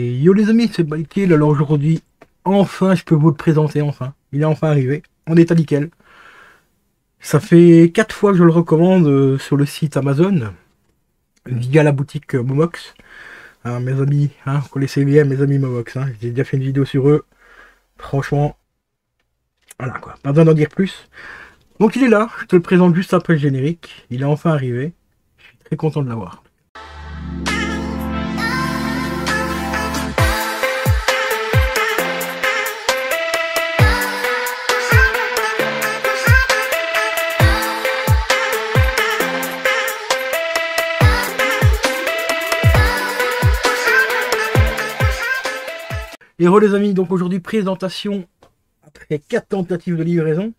Et yo les amis, c'est Balkill. Alors aujourd'hui, enfin je peux vous le présenter enfin. Il est enfin arrivé, en état nickel. Ça fait 4 fois que je le recommande sur le site Amazon, via la boutique Momox. Hein, mes amis, hein, vous connaissez bien mes amis Momox, hein. J'ai déjà fait une vidéo sur eux. Franchement, voilà quoi, pas besoin d'en dire plus. Donc il est là, je te le présente juste après le générique. Il est enfin arrivé. Je suis très content de l'avoir. Et re les amis, donc aujourd'hui présentation après 4 tentatives de livraison.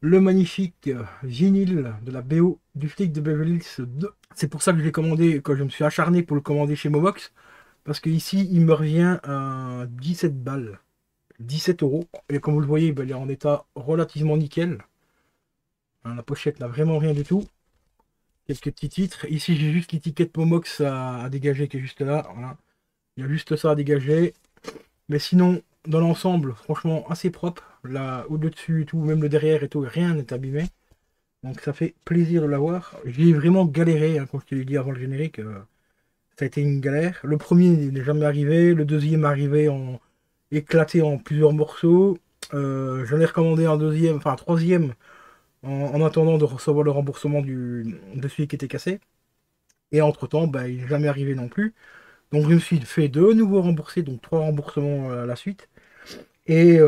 Le magnifique vinyle de la BO du flic de Beverly Hills 2. C'est pour ça que je l'ai commandé, que je me suis acharné pour le commander chez Momox. Parce que ici il me revient à 17 balles. 17 euros. Et comme vous le voyez, il est en état relativement nickel. La pochette n'a vraiment rien du tout. Quelques petits titres. Ici j'ai juste l'étiquette Momox à dégager qui est juste là. Voilà. Il y a juste ça à dégager. Mais sinon, dans l'ensemble, franchement, assez propre. Là, au-dessus et tout, même le derrière et tout, rien n'est abîmé. Donc ça fait plaisir de l'avoir. J'ai vraiment galéré, hein, comme je te l'ai dit avant le générique. Ça a été une galère. Le premier n'est jamais arrivé. Le deuxième est arrivé en éclaté en plusieurs morceaux. J'en ai recommandé un deuxième, enfin un troisième, en attendant de recevoir le remboursement de celui qui était cassé. Et entre-temps, bah, il n'est jamais arrivé non plus. Donc je me suis fait de nouveau rembourser, donc 3 remboursements à la suite. Et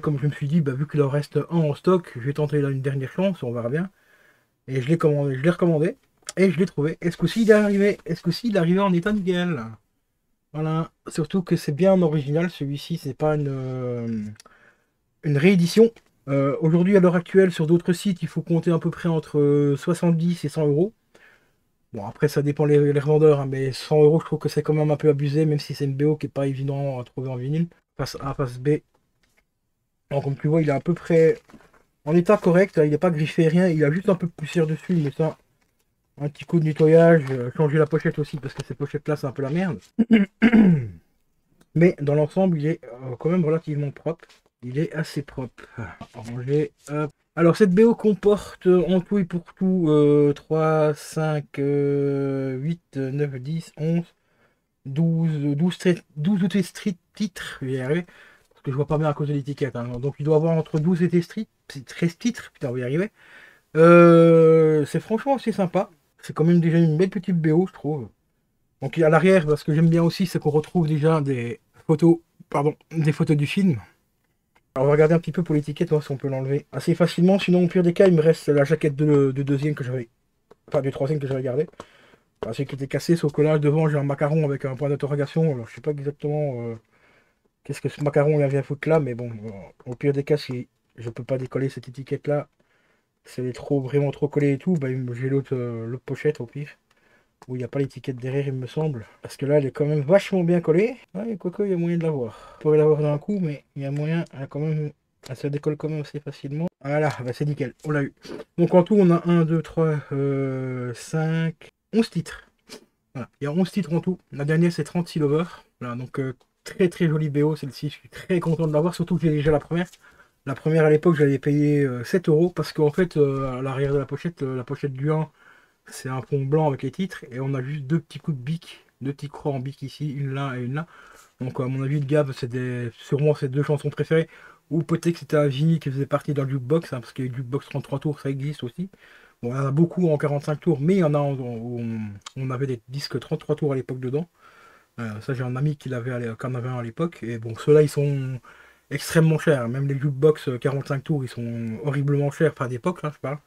comme je me suis dit, bah, vu qu'il en reste un en stock, je vais tenter là une dernière chance, on verra bien. Et je l'ai commandé, je l'ai recommandé, et je l'ai trouvé. Est-ce qu'aussi il est arrivé? Est-ce qu'aussi il est arrivé en état nickel? Voilà, surtout que c'est bien en original, celui-ci, c'est pas une réédition. Aujourd'hui, à l'heure actuelle, sur d'autres sites, il faut compter à peu près entre 70 et 100 euros. Bon, après, ça dépend les revendeurs, hein, mais 100 euros, je trouve que c'est quand même un peu abusé, même si c'est une BO qui est pas évident à trouver en vinyle. Face A, face B. Alors, comme tu vois, il est à peu près en état correct, il n'est pas griffé, rien, il a juste un peu de poussière dessus, mais ça, un petit coup de nettoyage, changer la pochette aussi, parce que cette pochette-là, c'est un peu la merde. Mais dans l'ensemble, il est quand même relativement propre. Il est assez propre. Ranger, hop. Alors, cette BO comporte en tout et pour tout 3, 5, 8, 9, 10, 11, 12 ou 13 titres, je vais y arriver, parce que je vois pas bien à cause de l'étiquette. Hein. Donc, il doit avoir entre 12 et 13 titres, putain, on va y arriver. C'est franchement assez sympa. C'est quand même déjà une belle petite BO, je trouve. Donc, à l'arrière, ce que j'aime bien aussi, c'est qu'on retrouve déjà des photos, pardon, des photos du film. Alors, on va regarder un petit peu pour l'étiquette, voir si on peut l'enlever assez facilement. Sinon, au pire des cas, il me reste la jaquette de deuxième que j'avais, enfin du troisième que j'avais gardé. Enfin, c'est qui était cassé, sauf que là, devant, j'ai un macaron avec un point d'interrogation. Alors, je sais pas exactement qu'est-ce que ce macaron il vient foutre là, mais bon, au pire des cas, si je peux pas décoller cette étiquette-là, si elle est trop, vraiment trop collée et tout, bah, j'ai l'autre pochette au pire, où il n'y a pas l'étiquette derrière, il me semble. Parce que là, elle est quand même vachement bien collée. Ouais, quoique, il y a moyen de l'avoir. Je pourrais l'avoir d'un coup, mais il y a moyen, elle se décolle quand même assez facilement. Voilà, bah c'est nickel, on l'a eu. Donc en tout, on a 1, 2, 3, 5, 11 titres. Voilà, il y a 11 titres en tout. La dernière, c'est 36 Lover. Voilà, donc très très jolie BO, celle-ci. Je suis très content de l'avoir, surtout que j'ai déjà la première. La première à l'époque, j'avais payé 7 euros parce qu'en fait, à l'arrière de la pochette du 1, c'est un fond blanc avec les titres et on a juste deux petits coups de bic, deux petits croix en bic ici, une là et une là. Donc, à mon avis, le Gab, c'est sûrement ses deux chansons préférées. Ou peut-être que c'était un vinyle qui faisait partie d'un jukebox, hein, parce que les jukebox 33 tours, ça existe aussi. Bon, il y en a beaucoup en 45 tours, mais il y en a on avait des disques 33 tours à l'époque dedans. Ça, j'ai un ami qui en avait un à l'époque. Et bon, ceux-là, ils sont extrêmement chers. Même les jukebox 45 tours, ils sont horriblement chers. Enfin, d'époque, là, je parle.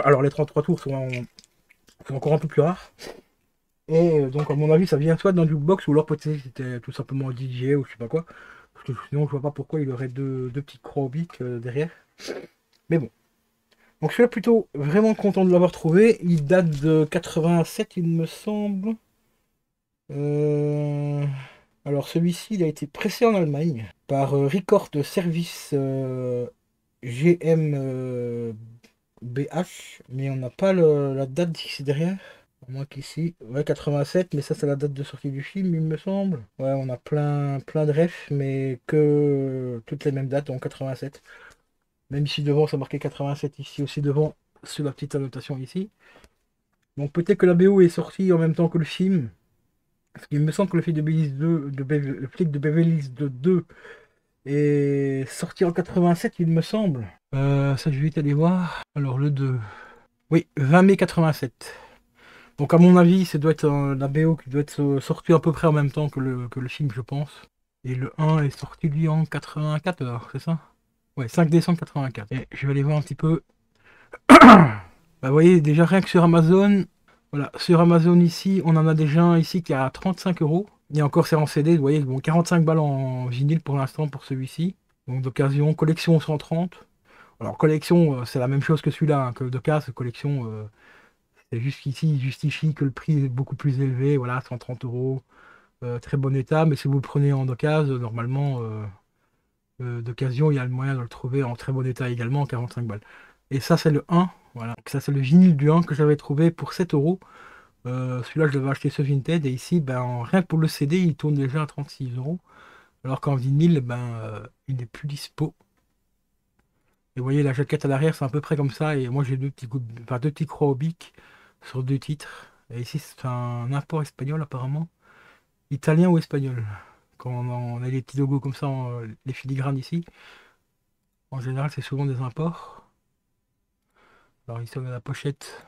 Alors, les 33 tours sont encore un peu plus rares. Et donc, à mon avis, ça vient soit d'un jukebox ou alors peut-être c'était tout simplement un DJ ou je sais pas quoi. Parce que sinon, je vois pas pourquoi il aurait deux petites croix au bic derrière. Mais bon. Donc, je suis plutôt vraiment content de l'avoir trouvé. Il date de 87, il me semble. Euh, Alors celui-ci, il a été pressé en Allemagne par Record Service GmbH, mais on n'a pas la date d'ici derrière. À moins qu'ici, ouais, 87, mais ça c'est la date de sortie du film, il me semble. Ouais, on a plein de refs, mais que toutes les mêmes dates, donc 87. Même ici devant, ça marquait 87 ici aussi devant, sur la petite annotation ici. Donc peut-être que la BO est sortie en même temps que le film. Parce qu'il me semble que le film de Beverly Hills 2, le flic de Beverly Hills 2 est sorti en 87, il me semble. Ça, je vais vite aller voir. Alors, le 2. Oui, 20 mai 87. Donc, à mon avis, ça doit être la BO qui doit être sortie à peu près en même temps que le film, je pense. Et le 1 est sorti, lui, en 84, c'est ça? Ouais, 5 décembre 84. Et je vais aller voir un petit peu. Bah, vous voyez, déjà rien que sur Amazon, voilà, sur Amazon ici, on en a déjà un ici qui est à 35 euros. Et encore, c'est en CD, vous voyez, bon, 45 balles en vinyle pour l'instant pour celui-ci. Donc d'occasion, collection 130. Alors collection, c'est la même chose que celui-là, hein, que d'occasion, collection, c'est juste qu'ici, il justifie que le prix est beaucoup plus élevé, voilà, 130 euros, très bon état, mais si vous le prenez en occasion, normalement, d'occasion, il y a le moyen de le trouver en très bon état également, 45 balles. Et ça, c'est le 1, voilà. Donc, ça, c'est le vinyle du 1 que j'avais trouvé pour 7 euros. Celui-là, je l'avais acheté sur Vinted, et ici, ben, rien que pour le CD, il tourne déjà à 36 euros. Alors qu'en vinyle, ben, il n'est plus dispo. Et vous voyez, la jaquette à l'arrière, c'est à peu près comme ça. Et moi, j'ai deux petits croix au bic sur deux titres. Et ici, c'est un import espagnol, apparemment. Italien ou espagnol. Quand on a les petits logos comme ça, les filigranes ici, en général, c'est souvent des imports. Alors ici, on a la pochette.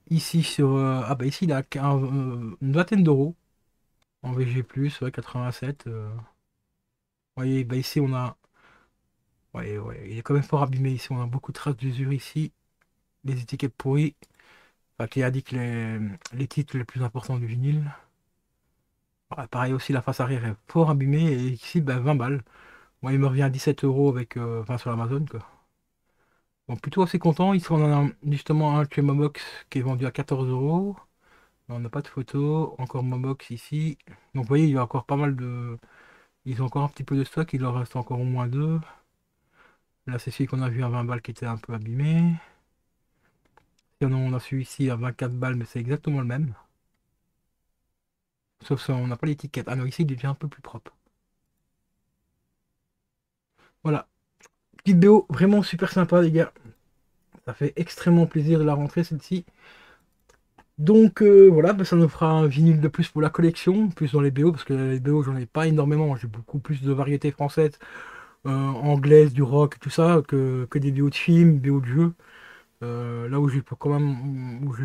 Ici, ah bah ici, il a une vingtaine d'euros. En VG+, ouais, 87. Vous voyez, bah ici, on a... Ouais, ouais, il est quand même fort abîmé ici. On a beaucoup de traces d'usure ici. Les étiquettes pourries. Enfin, qui indiquent les titres les plus importants du vinyle. Ouais, pareil aussi, la face arrière est fort abîmée. Et ici, bah, 20 balles. Moi, il me revient à 17 euros avec, enfin, sur Amazon, quoi. Bon, plutôt assez content. Ici, on en a justement un chez Momox qui est vendu à 14 euros. On n'a pas de photo. Encore Momox ici. Donc, vous voyez, il y a encore pas mal de... Ils ont encore un petit peu de stock. Il leur reste encore au moins deux. Là, c'est celui qu'on a vu à 20 balles qui était un peu abîmé. Et on a celui-ci à 24 balles, mais c'est exactement le même. Sauf ça, on n'a pas l'étiquette. Ah non, ici, il devient un peu plus propre. Voilà. Petite BO vraiment super sympa, les gars. Ça fait extrêmement plaisir de la rentrer, celle-ci. Donc voilà, bah, ça nous fera un vinyle de plus pour la collection, plus dans les BO, parce que les BO, j'en ai pas énormément. J'ai beaucoup plus de variétés françaises, anglaises, du rock, tout ça, que des BO de films, BO de jeux. Là où où je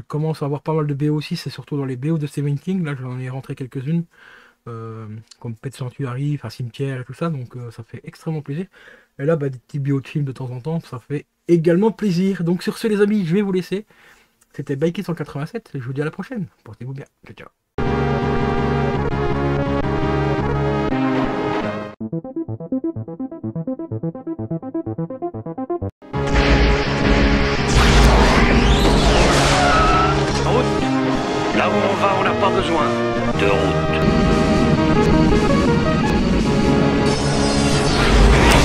commence à avoir pas mal de BO aussi, c'est surtout dans les BO de Stephen King. Là, j'en ai rentré quelques-unes. Comme Pet Sanctuary, enfin Cimetière et tout ça, donc ça fait extrêmement plaisir. Et là, bah, des petits bio de films de temps en temps, ça fait également plaisir. Donc sur ce, les amis, je vais vous laisser. C'était Bikey 187, et je vous dis à la prochaine. Portez-vous bien. Ciao, ciao. Route. Là où on va, on n'a pas besoin de route.